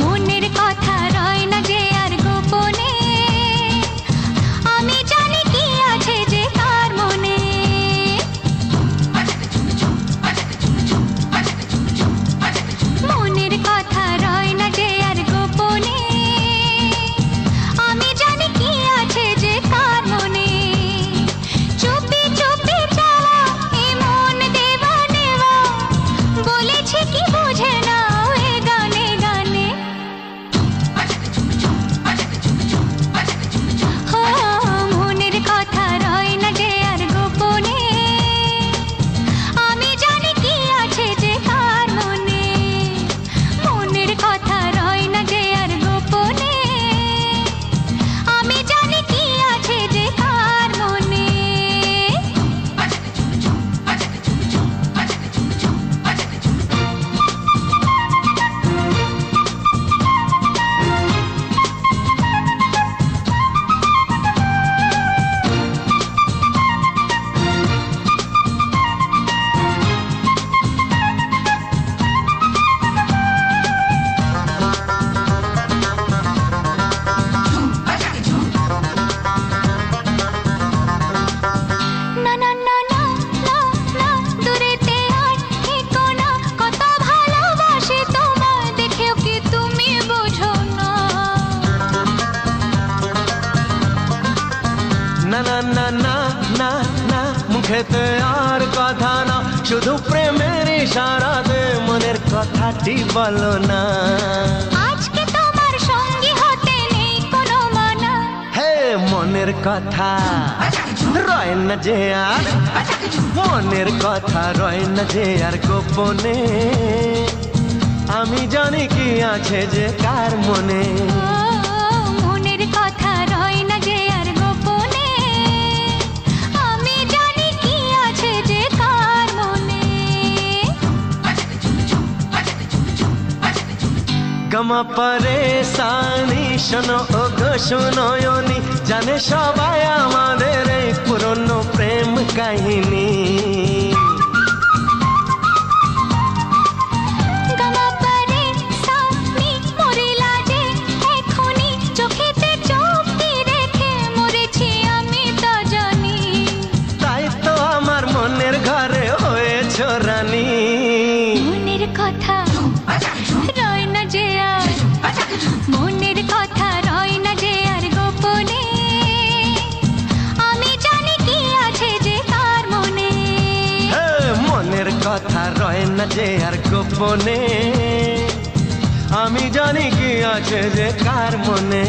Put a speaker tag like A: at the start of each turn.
A: মনের কথা রয় না যে আর গোপনে, আমি জানি কি আছে যে কার মনে। মনের কথা রয় না যে আর গোপনে, আমি জানি কি আছে যে কার মনে। চুপি চুপি চাওয়া এ মন দেওয়া নেওয়া, বলেছে কি বুঝে না এ গানে গানে। মনের কথা রয় না যে আর গোপনে, আমি জানি কি আছে যে কার মনে। মনের কথা রয় না যে আর গোপনে, আমি জানি কি আছে যে কার মনে। না না না না না না, দূরেতে আর থেকো না, কত ভালোবাসি তোমায়, দেখেও কি তুমি বোঝো না।
B: না না না না না না, মুখেতে আর কথা না, শুধু প্রেমের ইশারাতে মনের কথাটি বলো না।
A: আজকে তোমার সঙ্গী হতে নেই কোনো মানা।
B: হে মনের কথা রয় না যে আর, মনের কথা রয় না যে আর গোপনে, আমি জানি কি আছে যে কার মনে।
A: মনের কথা রয় না যে আর গোপনে, আমি জানি কি আছে যে কার মনে।
B: গমা পরেশানি শোনো ও গো শুনোয়নি, জানে সবাই আমাদের এই পুরনো প্রেম কাহিনী।
A: গামা পারে সানি মরিলা যে এখনি, চোখেতে চোখ দিয়ে রেখে মরেছি আমি তা জানি।
B: তাই তো আমার মনের ঘরে হয়েছ রানী।
A: মনের কথা রয় না যে আর, মনের কথা রয় না যে আর গোপনে, আমি জানি কি আছে যে কার মনে।
B: হে মনের কথা রয় না যে আর গোপনে, আমি জানি কি আছে যে কার মনে।